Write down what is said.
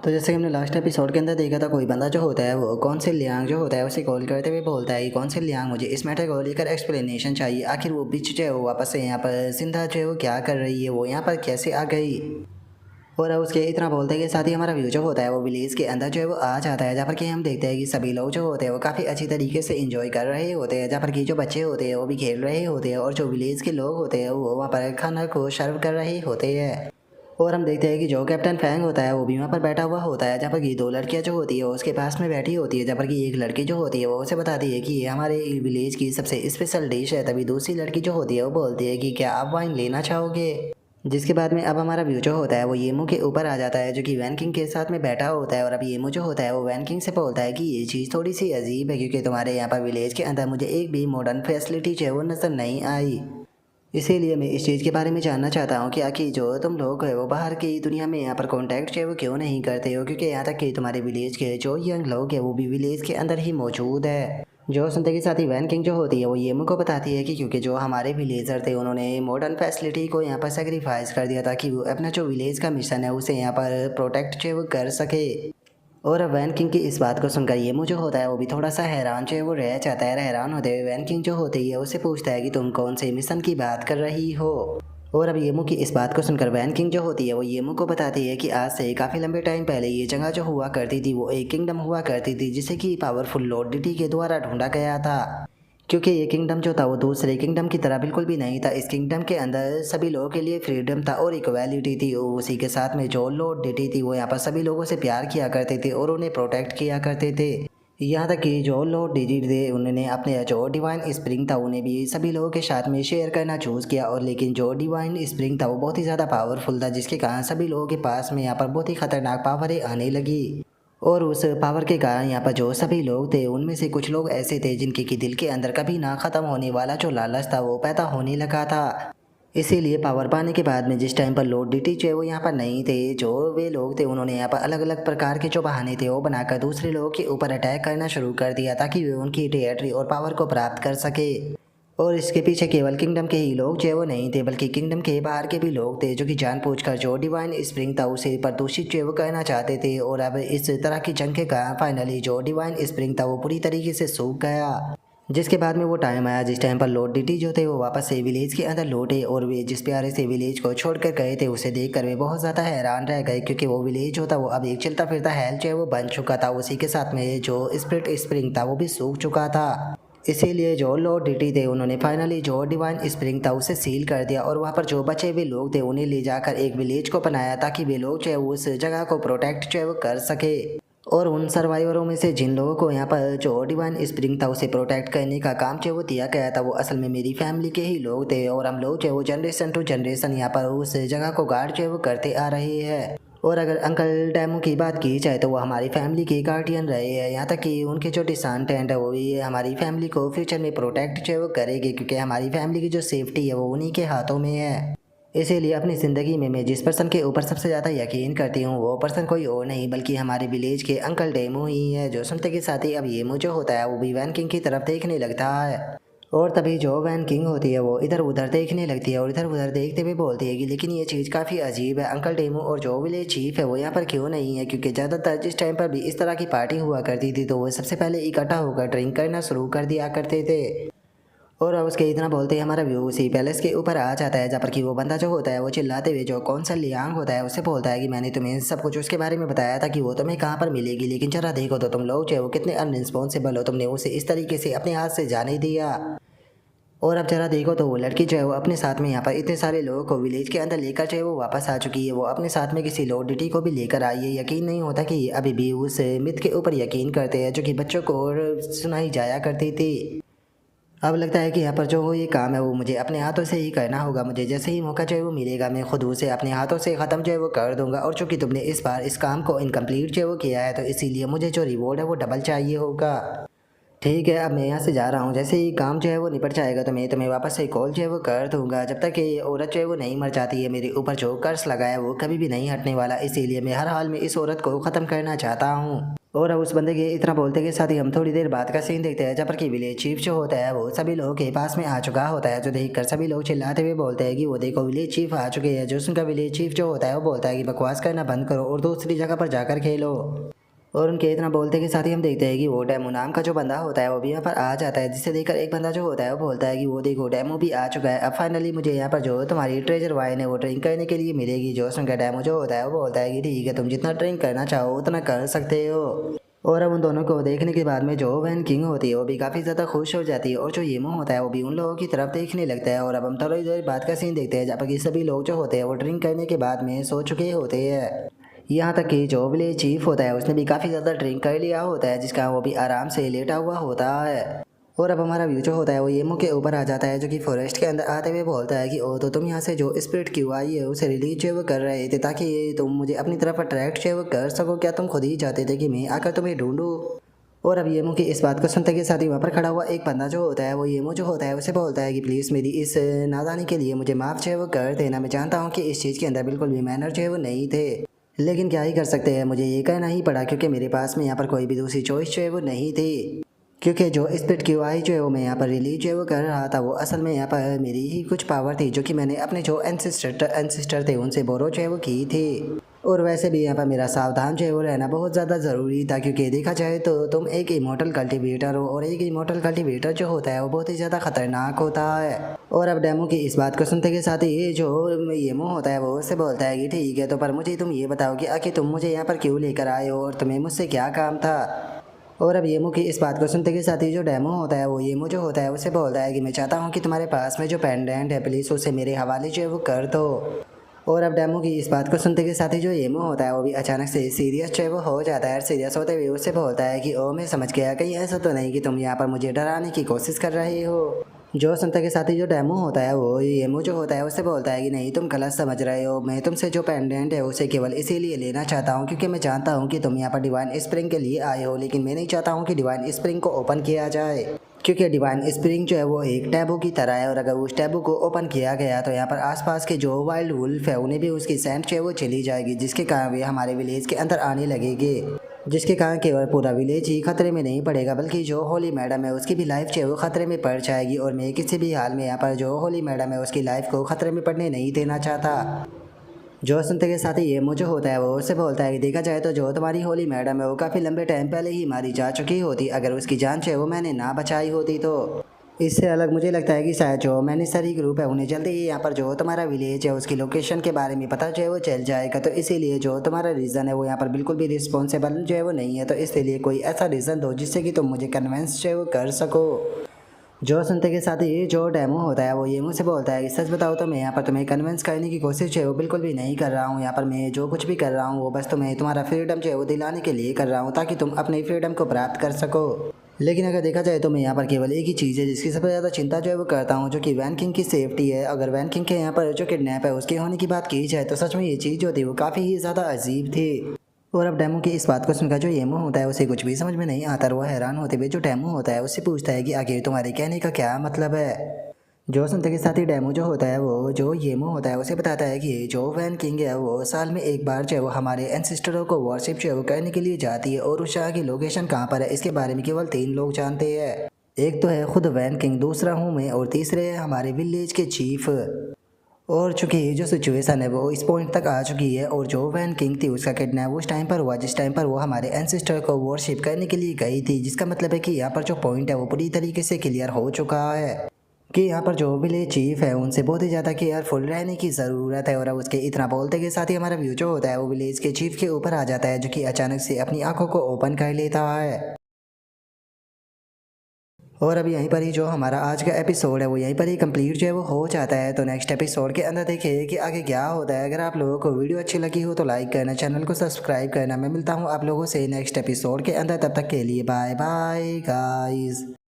तो जैसे कि हमने लास्ट एपिसोड के अंदर देखा था, कोई बंदा जो होता है वो कौन से लियांग जो होता है उसे कॉल करते हुए बोलता है कि कौन से लियांग, मुझे इस मैटर को लेकर एक्सप्लेनेशन चाहिए। आखिर वो बिच जो है वो वापस से यहाँ पर सिंधा जो है वो क्या कर रही है, वो यहाँ पर कैसे आ गई। और अब उसके इतना बोलते हैं कि साथ ही हमारा व्यू जो होता है वो विलेज के अंदर जो है वो आ जाता है, जहाँ पर कि हम देखते हैं कि सभी लोग जो होते हैं वो काफ़ी अच्छी तरीके से इंजॉय कर रहे होते हैं, जहाँ पर कि जो बच्चे होते हैं वो भी खेल रहे होते हैं और जो विलेज के लोग होते हैं वो वहाँ पर खाना को सर्व कर रहे होते हैं। और हम देखते हैं कि जो कैप्टन फैंग होता है वो भी वहाँ पर बैठा हुआ होता है, जहाँ पर कि दो लड़कियाँ जो होती है वो उसके पास में बैठी होती है, जहाँ पर कि एक लड़की जो होती है वो उसे बताती है कि ये हमारे विलेज की सबसे स्पेशल डिश है। तभी दूसरी लड़की जो होती है वो बोलती है कि क्या आप वाइन लेना चाहोगे। जिसके बाद में अब हमारा व्यू जो होता है वो येमू के ऊपर आ जाता है, जो कि वैन किंग के साथ में बैठा होता है। और अब येमू जो होता है वो वैन किंग से बोलता है कि ये चीज़ थोड़ी सी अजीब है, क्योंकि तुम्हारे यहाँ पर विलेज के अंदर मुझे एक भी मॉडर्न फैसिलिटी जो है वो नज़र नहीं आई। इसीलिए मैं इस चीज़ के बारे में जानना चाहता हूँ कि आखिर जो तुम लोग है वो बाहर की दुनिया में यहाँ पर कांटेक्ट जो है वो क्यों नहीं करते हो, क्योंकि यहाँ तक कि तुम्हारे विलेज के जो यंग लोग हैं वो भी विलेज के अंदर ही मौजूद है। जो सुनते के साथ ही वैन किंग जो होती है वो येमू को बताती है कि क्योंकि जो हमारे विलेजर थे उन्होंने मॉडर्न फैसिलिटी को यहाँ पर सेक्रीफाइस कर दिया ताकि वो अपना जो विलेज का मिशन है उसे यहाँ पर प्रोटेक्ट जो है वो कर सके। और अब वैन किंग की इस बात को सुनकर येमू जो होता है वो भी थोड़ा सा हैरान जो है वो रह जाता है। हैरान होते हुए वैन किंग जो होती है उससे पूछता है कि तुम कौन से मिशन की बात कर रही हो। और अब येमू की इस बात को सुनकर वैन किंग जो होती है वो येमू को बताती है कि आज से काफ़ी लंबे टाइम पहले ये जगह जो हुआ करती थी वो एक किंगडम हुआ करती थी, जिसे कि पावरफुल लॉर्ड डिटी के द्वारा ढूंढा गया था। क्योंकि ये किंगडम जो था वो दूसरे किंगडम की तरह बिल्कुल भी नहीं था। इस किंगडम के अंदर सभी लोगों के लिए फ्रीडम था और इक्वालिटी थी। उसी के साथ में जो लॉर्ड डिटी थी वो यहाँ पर सभी लोगों से प्यार किया करते थे और उन्हें प्रोटेक्ट किया करते थे। यहाँ तक कि जो लॉर्ड डिटी थे उन्होंने अपने जो डिवाइन स्प्रिंग था उन्हें भी सभी लोगों के साथ में शेयर करना चूज़ किया। और लेकिन जो डिवाइन स्प्रिंग था वो बहुत ही ज़्यादा पावरफुल था, जिसके कारण सभी लोगों के पास में यहाँ पर बहुत ही खतरनाक पावरें आने लगी। और उस पावर के कारण यहाँ पर जो सभी लोग थे उनमें से कुछ लोग ऐसे थे जिनके कि दिल के अंदर कभी ना ख़त्म होने वाला जो लालच था वो पैदा होने लगा था। इसीलिए पावर पाने के बाद में जिस टाइम पर लॉर्ड डीटी जो है वो यहाँ पर नहीं थे, जो वे लोग थे उन्होंने यहाँ पर अलग अलग प्रकार के जो बहाने थे वो बनाकर दूसरे लोगों के ऊपर अटैक करना शुरू कर दिया ताकि वे उनकी टेरिटरी और पावर को प्राप्त कर सके। और इसके पीछे केवल किंगडम के ही लोग जो है वो नहीं थे, बल्कि किंगडम के बाहर के भी लोग थे जो कि जानबूझकर जो डिवाइन स्प्रिंग था उसे प्रदूषित जो है वो करना चाहते थे। और अब इस तरह की जंग के कारण फाइनली जो डिवाइन स्प्रिंग था वो पूरी तरीके से सूख गया। जिसके बाद में वो टाइम आया जिस टाइम पर लॉर्ड डिटी जो थे वो वापस से विलेज के अंदर लौटे और वे जिस प्यारे से विलेज को छोड़कर गए थे उसे देखकर वे बहुत ज़्यादा हैरान रह गए, क्योंकि वो विलेज जो था वो अब एक चलता फिरता हेल जो है वो बन चुका था। उसी के साथ में जो स्प्लिट स्प्रिंग था वो भी सूख चुका था। इसीलिए जो लॉर्ड डिटी थे उन्होंने फाइनली जो डिवाइन स्प्रिंग था उसे सील कर दिया और वहाँ पर जो बचे हुए लोग थे उन्हें ले जाकर एक विलेज को बनाया ताकि वे लोग जो है उस जगह को प्रोटेक्ट जो है वो कर सके। और उन सर्वाइवरों में से जिन लोगों को यहाँ पर जो डिवाइन स्प्रिंग था उसे प्रोटेक्ट करने का काम जो वो दिया गया था वो असल में मेरी फैमिली के ही लोग थे। और हम लोग जो है वो जनरेशन टू जनरेशन यहाँ पर उस जगह को गार्ड जो है वो करते आ रहे हैं। और अगर अंकल डैमू की बात की जाए तो वो हमारी फैमिली के गार्डियन रहे हैं, यहाँ तक कि उनके जो डिसेंडेंट है वो भी हमारी फैमिली को फ्यूचर में प्रोटेक्ट जो है वो करेंगे, क्योंकि हमारी फैमिली की जो सेफ्टी है वो उन्हीं के हाथों में है। इसीलिए अपनी ज़िंदगी में मैं जिस पर्सन के ऊपर सबसे ज़्यादा यकीन करती हूँ वो पर्सन कोई और नहीं बल्कि हमारे विलेज के अंकल डेमो ही है। जो सुनते के साथ ही अब येमू जो होता है वो भी वैन किंग की तरफ देखने लगता है। और तभी जो वैन किंग होती है वो इधर उधर देखने लगती है और इधर उधर देखते हुए बोलती है कि लेकिन ये चीज़ काफ़ी अजीब है, अंकल डेमो और जो विलेज चीफ है वो यहाँ पर क्यों नहीं है, क्योंकि ज़्यादातर जिस टाइम पर भी इस तरह की पार्टी हुआ करती थी तो वो सबसे पहले इकट्ठा होकर ड्रिंक करना शुरू कर दिया करते थे। और अब उसके इतना बोलते ही हमारा व्यू उसी पैलेस के ऊपर आ जाता है, जहाँ पर कि वो बंदा जो होता है वो चिल्लाते हुए जो कौन सा लियांग होता है उससे बोलता है कि मैंने तुम्हें सब कुछ उसके बारे में बताया था कि वो तुम्हें कहाँ पर मिलेगी, लेकिन जरा देखो तो तुम लोग जो है वो कितने अनरिस्पॉन्सिबल हो, तुमने उसे इस तरीके से अपने हाथ से जाने दिया। और अब जरा देखो तो वो लड़की जो है वो अपने साथ में यहाँ पर इतने सारे लोगों को विलेज के अंदर लेकर जो है वो वापस आ चुकी है। वो अपने साथ में किसी लॉर्ड डिटी को भी लेकर आई है। यकीन नहीं होता कि अभी भी उस मिथ के ऊपर यकीन करते हैं जो कि बच्चों को सुनाई जाया करती थी। अब लगता है कि यहाँ पर जो ये काम है वो मुझे अपने हाथों से ही करना होगा। मुझे जैसे ही मौका जो है वो मिलेगा मैं खुद उसे अपने हाथों से ख़त्म जो है वो कर दूंगा। और चूंकि तुमने इस बार इस काम को इनकम्प्लीट जो है वो किया है तो इसीलिए मुझे जो रिवॉर्ड है वो डबल चाहिए होगा। ठीक है, अब मैं यहाँ से जा रहा हूँ। जैसे ही काम जो है वो निपट जाएगा तो मैं तुम्हें वापस से कॉल जो है वो कर दूंगा। जब तक ये औरत जो है वो नहीं मर जाती है मेरे ऊपर जो कर्ज लगाया वो कभी भी नहीं हटने वाला। इसीलिए मैं हर हाल में इस औरत को ख़त्म करना चाहता हूँ। और अब उस बंदे के इतना बोलते के साथ ही हम थोड़ी देर बाद का सीन देखते हैं जहाँ पर कि विलेज चीफ जो होता है वो सभी लोगों के पास में आ चुका होता है, जो देखकर सभी लोग चिल्लाते हुए बोलते हैं कि वो देखो विलेज चीफ आ चुके हैं। जो उनका विलेज चीफ जो होता है वो बोलता है कि बकवास करना बंद करो और दूसरी जगह पर जाकर खेलो। और उनके इतना बोलते के साथ ही हम देखते हैं कि वो डेमो नाम का जो बंदा होता है वो भी यहाँ पर आ जाता है, जिसे देखकर एक बंदा जो होता है वो बोलता है कि वो देखो डेमो भी आ चुका है, अब फाइनली मुझे यहाँ पर जो तुम्हारी ट्रेजर वाइन है वो ड्रिंक करने के लिए मिलेगी। जो उनका डेमो जो होता है वो बोलता है कि ठीक है, तुम जितना ड्रिंक करना चाहो उतना कर सकते हो। और अब उन दोनों को देखने के बाद में जो वैन किंग होती है वो भी काफ़ी ज़्यादा खुश हो जाती है और जो येमो होता है वो भी उन लोगों की तरफ देखने लगता है। और अब हम थोड़ी देर बाद का सीन देखते हैं जहाँ पर कि सभी लोग जो होते हैं वो ड्रिंक करने के बाद में सो चुके होते हैं। यहाँ तक कि जो विलेज चीफ होता है उसने भी काफ़ी ज़्यादा ड्रिंक कर लिया होता है, जिसका वो भी आराम से लेटा हुआ होता है। और अब हमारा व्यू जो होता है वो येमो के ऊपर आ जाता है, जो कि फॉरेस्ट के अंदर आते हुए बोलता है कि ओ तो तुम यहाँ से जो स्पिरिट क्यों आई है उसे रिलीज जो वो कर रहे थे ताकि तुम मुझे अपनी तरफ अट्रैक्ट जो वो कर सको। क्या तुम खुद ही चाहते थे कि मैं आकर तुम्हें ढूंढूं? और अब येमो की इस बात को सुनते के साथ ही वहाँ पर खड़ा हुआ एक बंदा जो होता है वो येमो जो होता है उसे बोलता है कि प्लीज़ मेरी इस नादानी के लिए मुझे माफ़ जो है वो कर देना। मैं जानता हूँ कि इस चीज़ के अंदर बिल्कुल भी मैनर जो है वो नहीं थे, लेकिन क्या ही कर सकते हैं, मुझे ये कहना ही पड़ा क्योंकि मेरे पास में यहाँ पर कोई भी दूसरी चॉइस जो है वो नहीं थी। क्योंकि जो स्पिरिट की वाई जो है वो मैं यहाँ पर रिलीज जो है वो कर रहा था वो असल में यहाँ पर मेरी ही कुछ पावर थी जो कि मैंने अपने जो एंसिस्टर थे उनसे बोरो जो है वो की थी। और वैसे भी यहाँ पर मेरा सावधान जो है वो रहना बहुत ज़्यादा ज़रूरी था, क्योंकि देखा जाए तो तुम एक इमोर्टल कल्टीवेटर हो और एक इमोर्टल कल्टीवेटर जो होता है वो बहुत ही ज़्यादा खतरनाक होता है। और अब डेमो की इस बात को सुनते के साथ ही जो येमो होता है वो उससे बोलता है कि ठीक है, तो पर मुझे तुम ये बताओ कि आखिर तुम मुझे यहाँ पर क्यों लेकर आए हो और तुम्हें मुझसे क्या काम था? और अब येमो की इस बात को सुनते के साथ ही जो डेमो होता है वो येमो जो होता है उसे बोलता है कि मैं चाहता हूँ कि तुम्हारे पास में जो पेंडेंट है प्लीज़ उसे मेरे हवाले जो है वो कर दो। और अब डेमो की इस बात को सुनते के साथ ही जो येमो होता है वो भी अचानक से सीरियस जो है वो हो जाता है। सीरियस होते हुए उससे बोलता है कि ओ मैं समझ गया, कहीं ऐसा तो नहीं कि तुम यहाँ पर मुझे डराने की कोशिश कर रहे हो? जो सुनते के साथ ही जो डेमो होता है वो येमो जो होता है उससे बोलता है कि नहीं, तुम गलत समझ रहे हो, मैं तुमसे जो पेंडेंट है उसे केवल इसीलिए लेना चाहता हूँ क्योंकि मैं जानता हूँ कि तुम यहाँ पर डिवाइन स्प्रिंग के लिए आए हो, लेकिन मैं नहीं चाहता हूँ कि डिवाइन स्प्रिंग को ओपन किया जाए, क्योंकि डिवाइन स्प्रिंग जो है वो एक टैबू की तरह है और अगर उस टैबू को ओपन किया गया तो यहाँ पर आसपास के जो वाइल्ड वुल्फ है उन्हें भी उसकी सेंट जो है वो चली जाएगी, जिसके कारण वे हमारे विलेज के अंदर आने लगेंगे, जिसके कारण केवल पूरा विलेज ही खतरे में नहीं पड़ेगा बल्कि जो होली मैडम है उसकी भी लाइफ जो है वो खतरे में पड़ जाएगी। और मैं किसी भी हाल में यहाँ पर जो होली मैडम है उसकी लाइफ को खतरे में पड़ने नहीं देना चाहता। जो सुनते के साथ ही ये मुझे होता है वो उससे बोलता है कि देखा जाए तो जो तुम्हारी होली मैडम है वो काफ़ी लंबे टाइम पहले ही मारी जा चुकी होती, अगर उसकी जान जो है वो मैंने ना बचाई होती तो। इससे अलग मुझे लगता है कि शायद जो मैनेसरी ग्रुप है उन्हें जल्दी ही यहाँ पर जो तुम्हारा विलेज है उसकी लोकेशन के बारे में पता जो है वो चल जाएगा, तो इसीलिए जो तुम्हारा रीज़न है वो यहाँ पर बिल्कुल भी रिस्पॉन्सिबल जो है वो नहीं है, तो इसलिए कोई ऐसा रीज़न दो जिससे कि तुम मुझे कन्विंस जो है वो कर सको। जो सुनते के साथ ही जो डेमो होता है वो ये मुझसे बोलता है कि सच बताओ तो मैं यहाँ पर तुम्हें कन्विंस करने की कोशिश है वो बिल्कुल भी नहीं कर रहा हूँ, यहाँ पर मैं जो कुछ भी कर रहा हूँ वो बस तुम्हें तुम्हारा फ्रीडम जो है वो दिलाने के लिए कर रहा हूँ ताकि तुम अपनी फ्रीडम को प्राप्त कर सको। लेकिन अगर देखा जाए तो मैं यहाँ पर केवल एक ही चीज़ है जिसकी सबसे ज़्यादा चिंता जो है वो करता हूँ, जो कि वैन किंग की सेफ्टी है। अगर वैन किंग के यहाँ पर जो किडनैप है उसके होने की बात की जाए तो सच में ये चीज़ जो थी वो काफ़ी ही ज़्यादा अजीब थी। और अब डेमो की इस बात को सुनकर जो येमो होता है उसे कुछ भी समझ में नहीं आता और वो हैरान होते हुए जो डेमो होता है उससे पूछता है कि आखिर तुम्हारे कहने का क्या मतलब है? जो सुनते के साथ ही डेमो जो होता है वो जो येमो होता है उसे बताता है कि जो वैन किंग है वो साल में एक बार जो है वो हमारे एंसेस्टरों को वर्शिप जो है वो करने के लिए जाती है और उस जगह की लोकेशन कहाँ पर है इसके बारे में केवल 3 लोग जानते हैं। एक तो है खुद वैन किंग, दूसरा हूँ मैं और तीसरे है हमारे विलेज के चीफ। और चूंकि ये जो सिचुएशन है वो इस पॉइंट तक आ चुकी है और जो वैन किंग थी उसका किडनैप उस टाइम पर हुआ जिस टाइम पर वो हमारे एंसेस्टर को वर्शिप करने के लिए गई थी, जिसका मतलब है कि यहाँ पर जो पॉइंट है वो पूरी तरीके से क्लियर हो चुका है कि यहाँ पर जो विलेज चीफ है उनसे बहुत ही ज़्यादा केयरफुल रहने की ज़रूरत है। और अब उसके इतना बोलते के साथ ही हमारा व्यू जो होता है वो विलेज के चीफ के ऊपर आ जाता है, जो कि अचानक से अपनी आंखों को ओपन कर लेता है। और अब यहीं पर ही जो हमारा आज का एपिसोड है वो यहीं पर ही कंप्लीट जो है वो हो जाता है। तो नेक्स्ट एपिसोड के अंदर देखिए कि आगे क्या होता है। अगर आप लोगों को वीडियो अच्छी लगी हो तो लाइक करना, चैनल को सब्सक्राइब करना। मैं मिलता हूँ आप लोगों से नेक्स्ट एपिसोड के अंदर, तब तक के लिए बाय बाय गाइस।